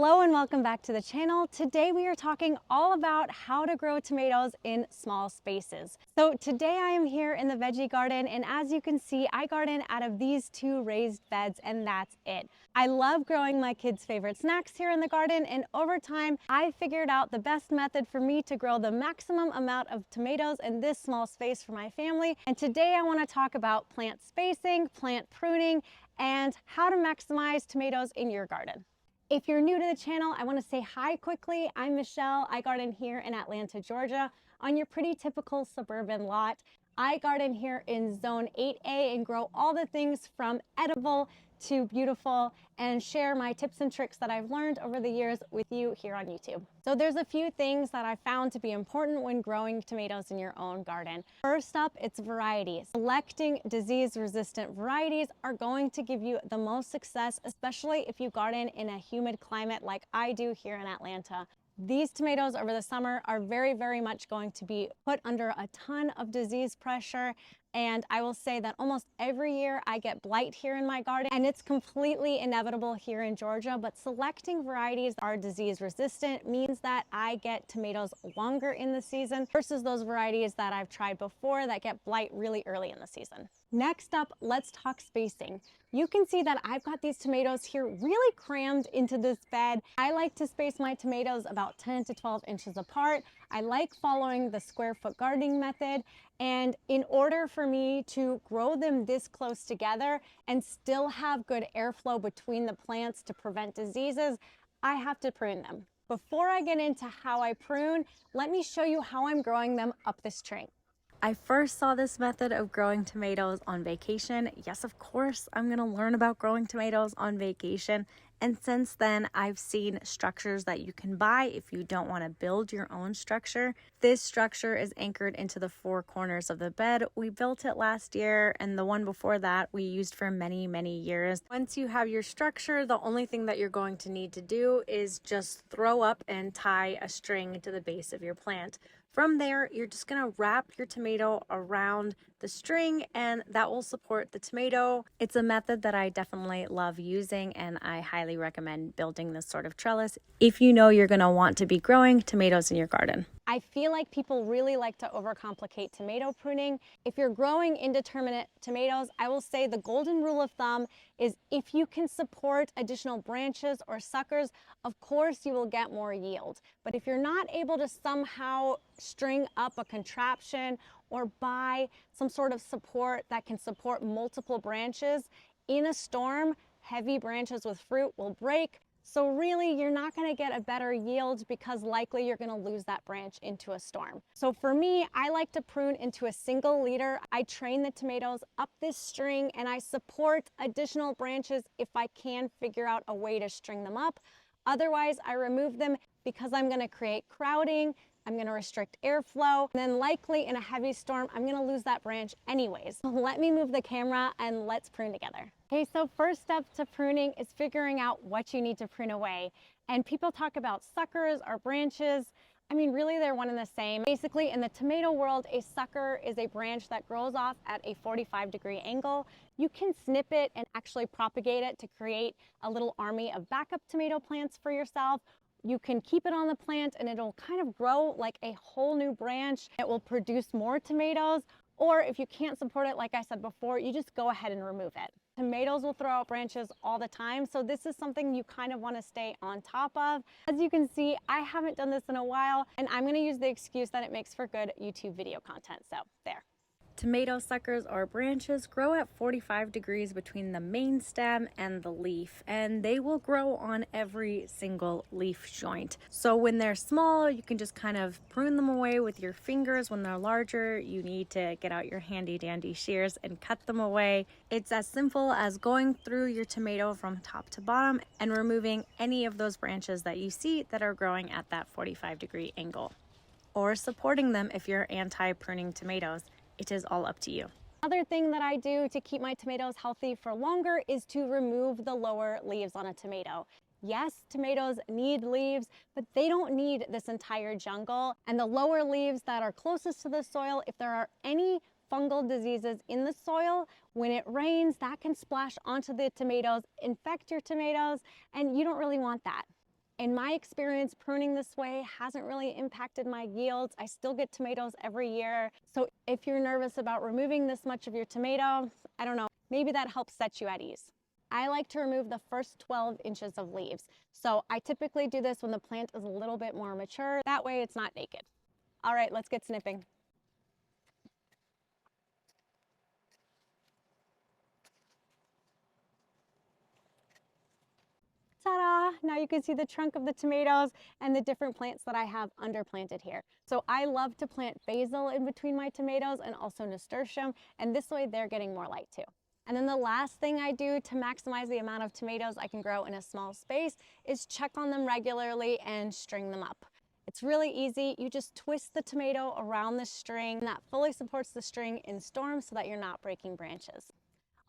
Hello and welcome back to the channel. Today we are talking all about how to grow tomatoes in small spaces. So today I am here in the veggie garden, and as you can see, I garden out of these two raised beds, and that's it. I love growing my kids' favorite snacks here in the garden, and over time I figured out the best method for me to grow the maximum amount of tomatoes in this small space for my family. And today I want to talk about plant spacing, plant pruning, and how to maximize tomatoes in your garden. If you're new to the channel, I want to say hi quickly. I'm Michelle. I garden here in Atlanta, Georgia, on your pretty typical suburban lot. I garden here in zone 8A and grow all the things from edible to beautiful, and share my tips and tricks that I've learned over the years with you here on YouTube. So there's a few things that I found to be important when growing tomatoes in your own garden. First up, it's varieties. Selecting disease-resistant varieties are going to give you the most success, especially if you garden in a humid climate like I do here in Atlanta. These tomatoes over the summer are very much going to be put under a ton of disease pressure. And I will say that almost every year I get blight here in my garden, and it's completely inevitable here in Georgia, but selecting varieties that are disease resistant means that I get tomatoes longer in the season versus those varieties that I've tried before that get blight really early in the season. Next up, let's talk spacing. You can see that I've got these tomatoes here really crammed into this bed. I like to space my tomatoes about 10 to 12 inches apart. I like following the square foot gardening method. And in order for me to grow them this close together and still have good airflow between the plants to prevent diseases, I have to prune them. Before I get into how I prune, let me show you how I'm growing them up this tree. I first saw this method of growing tomatoes on vacation. Yes, of course, I'm gonna learn about growing tomatoes on vacation. And since then, I've seen structures that you can buy if you don't want to build your own structure. This structure is anchored into the four corners of the bed. We built it last year, and the one before that we used for many years. Once you have your structure, the only thing that you're going to need to do is just throw up and tie a string to the base of your plant. From there, you're just going to wrap your tomato around the string, and that will support the tomato. It's a method that I definitely love using, and I highly recommend building this sort of trellis if you know you're going to want to be growing tomatoes in your garden. I feel like people really like to overcomplicate tomato pruning. If you're growing indeterminate tomatoes, I will say the golden rule of thumb is if you can support additional branches or suckers, of course you will get more yield. But if you're not able to somehow string up a contraption or buy some sort of support that can support multiple branches, in a storm, heavy branches with fruit will break. So really, you're not going to get a better yield because likely you're going to lose that branch into a storm. So for me, I like to prune into a single leader. I train the tomatoes up this string and I support additional branches if I can figure out a way to string them up. Otherwise, I remove them because I'm going to create crowding. I'm going to restrict airflow, and then likely in a heavy storm, I'm going to lose that branch anyways. Let me move the camera and let's prune together. Okay, so first step to pruning is figuring out what you need to prune away. And people talk about suckers or branches. I mean, really, they're one and the same. Basically, in the tomato world, a sucker is a branch that grows off at a 45-degree angle. You can snip it and actually propagate it to create a little army of backup tomato plants for yourself. You can keep it on the plant and it'll kind of grow like a whole new branch. It will produce more tomatoes. Or if you can't support it, like I said before, you just go ahead and remove it. Tomatoes will throw out branches all the time, so this is something you kind of want to stay on top of. As you can see, I haven't done this in a while, and I'm going to use the excuse that it makes for good YouTube video content, so there. Tomato suckers or branches grow at 45 degrees between the main stem and the leaf, and they will grow on every single leaf joint. So when they're small, you can just kind of prune them away with your fingers. When they're larger, you need to get out your handy dandy shears and cut them away. It's as simple as going through your tomato from top to bottom and removing any of those branches that you see that are growing at that 45-degree angle, or supporting them if you're anti-pruning tomatoes. It is all up to you. Another thing that I do to keep my tomatoes healthy for longer is to remove the lower leaves on a tomato. Yes, tomatoes need leaves, but they don't need this entire jungle. And the lower leaves that are closest to the soil, if there are any fungal diseases in the soil, when it rains, that can splash onto the tomatoes, infect your tomatoes, and you don't really want that. In my experience, pruning this way hasn't really impacted my yields. I still get tomatoes every year. So if you're nervous about removing this much of your tomato, I don't know, maybe that helps set you at ease. I like to remove the first 12 inches of leaves. So I typically do this when the plant is a little bit more mature. That way it's not naked. All right, let's get snipping. Ta-da! Now you can see the trunk of the tomatoes and the different plants that I have underplanted here. So I love to plant basil in between my tomatoes and also nasturtium, and this way they're getting more light too. And then the last thing I do to maximize the amount of tomatoes I can grow in a small space is check on them regularly and string them up. It's really easy. You just twist the tomato around the string that fully supports the string in storms so that you're not breaking branches.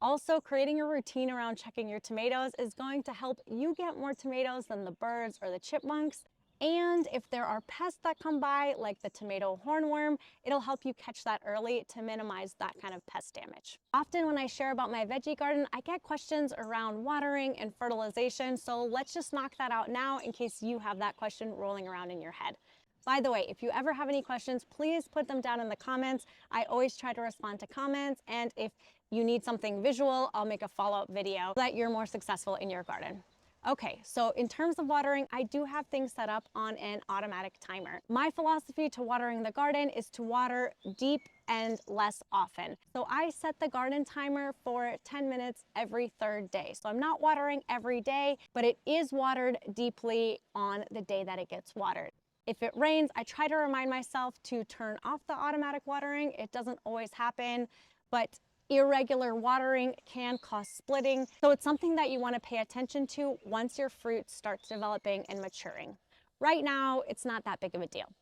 Also, creating a routine around checking your tomatoes is going to help you get more tomatoes than the birds or the chipmunks. And if there are pests that come by, like the tomato hornworm, it'll help you catch that early to minimize that kind of pest damage. Often when I share about my veggie garden, I get questions around watering and fertilization. So let's just knock that out now in case you have that question rolling around in your head. By the way, if you ever have any questions, please put them down in the comments. I always try to respond to comments, and if you need something visual, I'll make a follow-up video so that you're more successful in your garden. Okay, so in terms of watering, I do have things set up on an automatic timer. My philosophy to watering the garden is to water deep and less often. So I set the garden timer for 10 minutes every third day. So I'm not watering every day, but it is watered deeply on the day that it gets watered. If it rains, I try to remind myself to turn off the automatic watering. It doesn't always happen, but irregular watering can cause splitting. So it's something that you want to pay attention to once your fruit starts developing and maturing. Right now, it's not that big of a deal.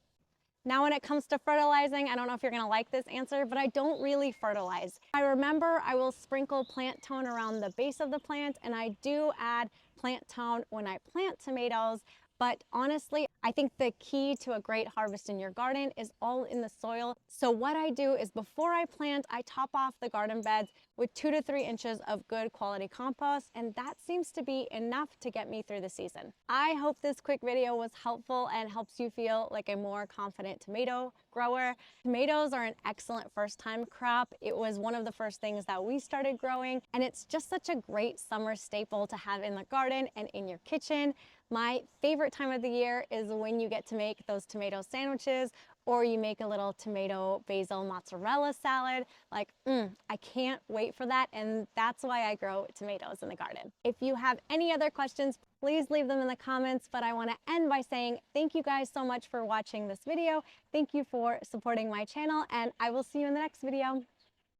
Now, when it comes to fertilizing, I don't know if you're gonna like this answer, but I don't really fertilize. I remember I will sprinkle plant tone around the base of the plant, and I do add plant tone when I plant tomatoes. But honestly, I think the key to a great harvest in your garden is all in the soil. So what I do is before I plant, I top off the garden beds with 2 to 3 inches of good quality compost, and that seems to be enough to get me through the season. I hope this quick video was helpful and helps you feel like a more confident tomato grower. Tomatoes are an excellent first-time crop. It was one of the first things that we started growing, and it's just such a great summer staple to have in the garden and in your kitchen. My favorite time of the year is when you get to make those tomato sandwiches, or you make a little tomato basil mozzarella salad. Like, I can't wait for that, and that's why I grow tomatoes in the garden. If you have any other questions, please leave them in the comments, but I want to end by saying thank you guys so much for watching this video. Thank you for supporting my channel, and I will see you in the next video.